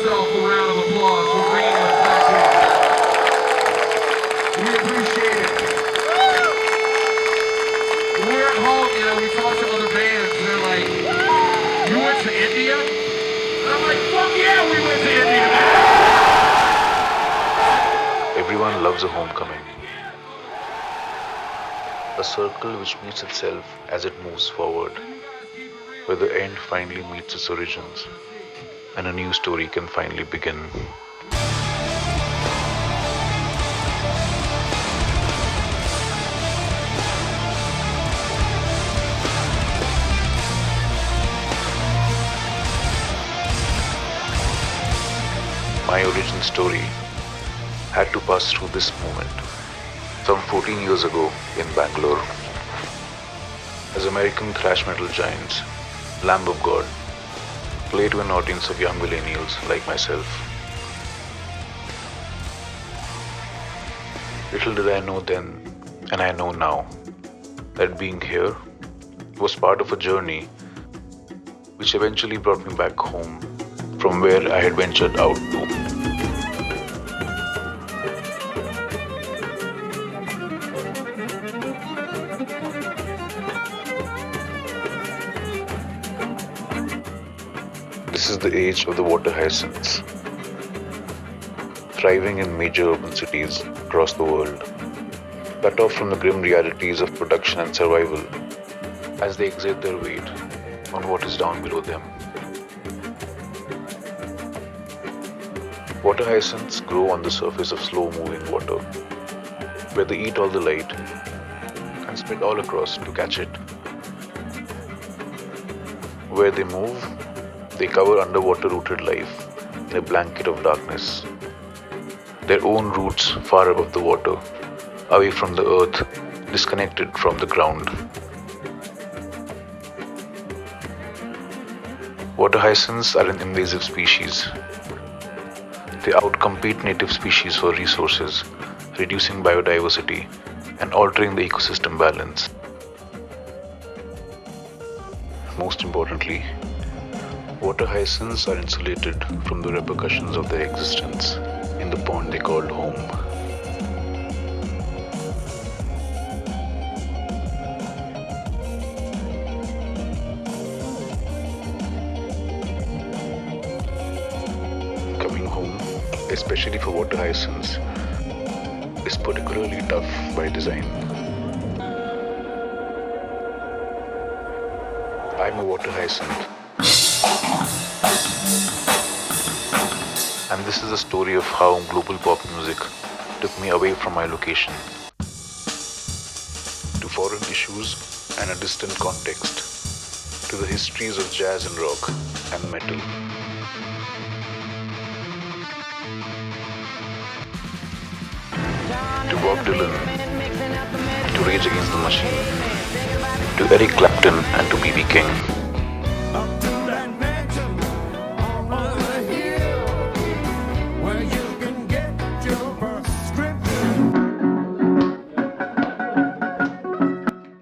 yourself a round of applause for bringing us back in. We appreciate it. When we're at home, we talk to other bands, and they're like, you went to India? And I'm like, fuck yeah, we went to India, man! Everyone loves a homecoming. A circle which meets itself as it moves forward, where the end finally meets its origins, and a new story can finally begin. My origin story had to pass through this moment. Some 14 years ago in Bangalore, as American thrash metal giants, Lamb of God, played to an audience of young millennials like myself. Little did I know then, and I know now, that being here was part of a journey which eventually brought me back home from where I had ventured out to. This is the age of the water hyacinths, thriving in major urban cities across the world, cut off from the grim realities of production and survival as they exert their weight on what is down below them. Water hyacinths grow on the surface of slow-moving water, where they eat all the light and spread all across to catch it. Where they move, they cover underwater-rooted life in a blanket of darkness, their own roots far above the water, away from the earth, disconnected from the ground. Water hyacinths are an invasive species. They outcompete native species for resources, reducing biodiversity and altering the ecosystem balance. Most importantly, water hyacinths are insulated from the repercussions of their existence in the pond they called home. Coming home, especially for water hyacinths, is particularly tough by design. I'm a water hyacinth, and this is a story of how global pop music took me away from my location to foreign issues and a distant context, to the histories of jazz and rock and metal. To Bob Dylan, to Rage Against the Machine, to Eric Clapton and to B.B. King.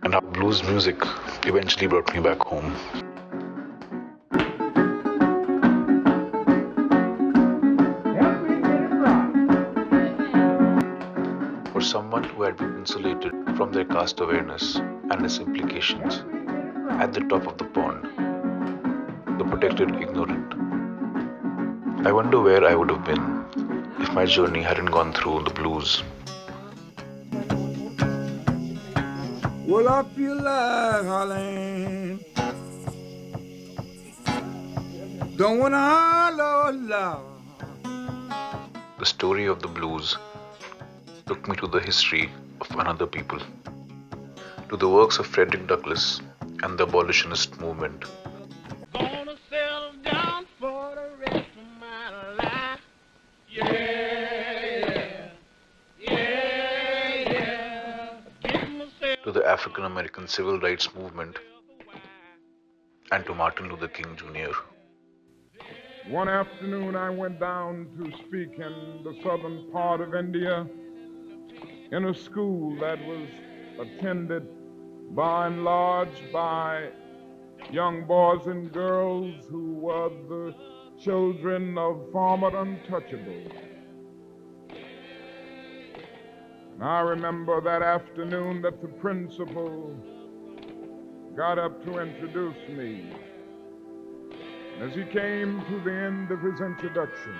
And how blues music eventually brought me back home. For someone who had been insulated from their caste awareness and its implications, at the top of the pond, the protected ignorant, I wonder where I would have been if my journey hadn't gone through the blues. Well, I feel like Holland. Don't wanna holler loud. The story of the blues took me to the history of another people, to the works of Frederick Douglass and the abolitionist movement. Gonna settle down for the rest of my life. Yeah. Get myself To the African American civil rights movement, and to Martin Luther King Jr. One afternoon I went down to speak in the southern part of India in a school that was attended by and large by young boys and girls who were the children of former untouchables. And I remember that afternoon that the principal got up to introduce me. As he came to the end of his introduction,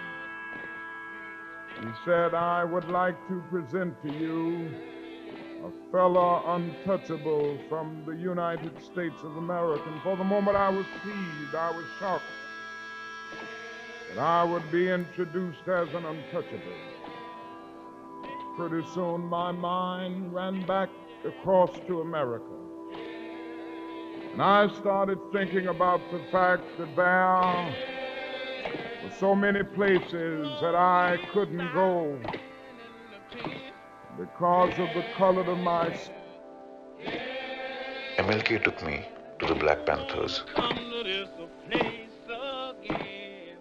he said, "I would like to present to you a fellow untouchable from the United States of America." And for the moment I was pleased, I was shocked that I would be introduced as an untouchable. Pretty soon my mind ran back across to America. And I started thinking about the fact that there were so many places that I couldn't go because of the color of my skin. MLK took me to the Black Panthers. Come to this place again.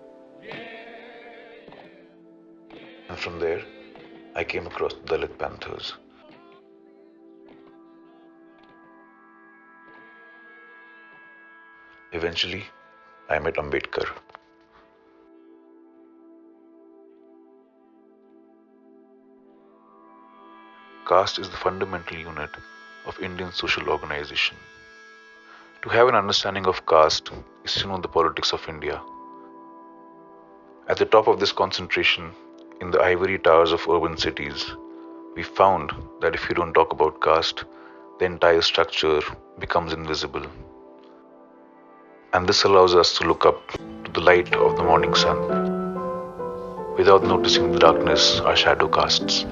And from there, I came across the Dalit Panthers. Eventually, I met Ambedkar. Caste is the fundamental unit of Indian social organization. To have an understanding of caste is to know the politics of India. At the top of this concentration, in the ivory towers of urban cities, we found that if you don't talk about caste, the entire structure becomes invisible. And this allows us to look up to the light of the morning sun without noticing the darkness our shadow casts.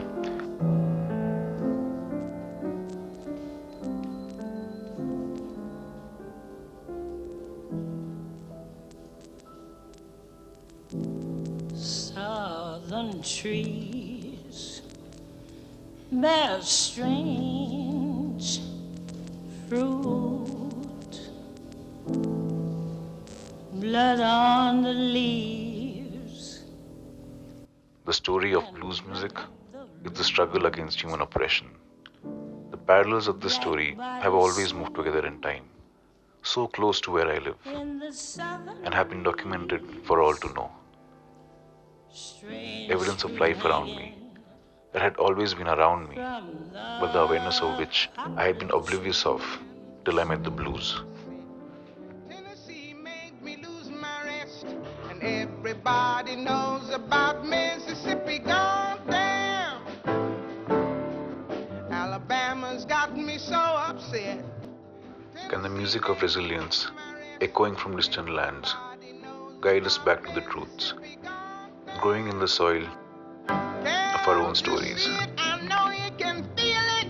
Southern trees bear strange fruit, blood on the leaves. The story of blues music is the struggle against human oppression. The parallels of this story have always moved together in time, so close to where I live, In the southern and have been documented for all to know. strange Evidence of life around me that had always been around me, from the but the awareness of which I had been oblivious of till I met the blues. Tennessee made me lose my rest, and everybody knows about Mississippi gone down. Alabama's got me so upset. Can the music of resilience, echoing from distant lands, guide us back to the truths, growing in the soil of our own stories? I know you can feel it.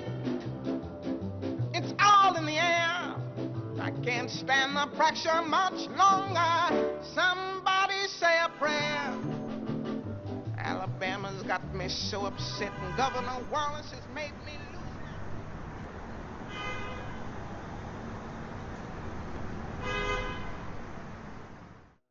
It's all in the air. I can't stand the pressure much longer. Somebody say a prayer. Alabama's got me so upset, and Governor Wallace has made me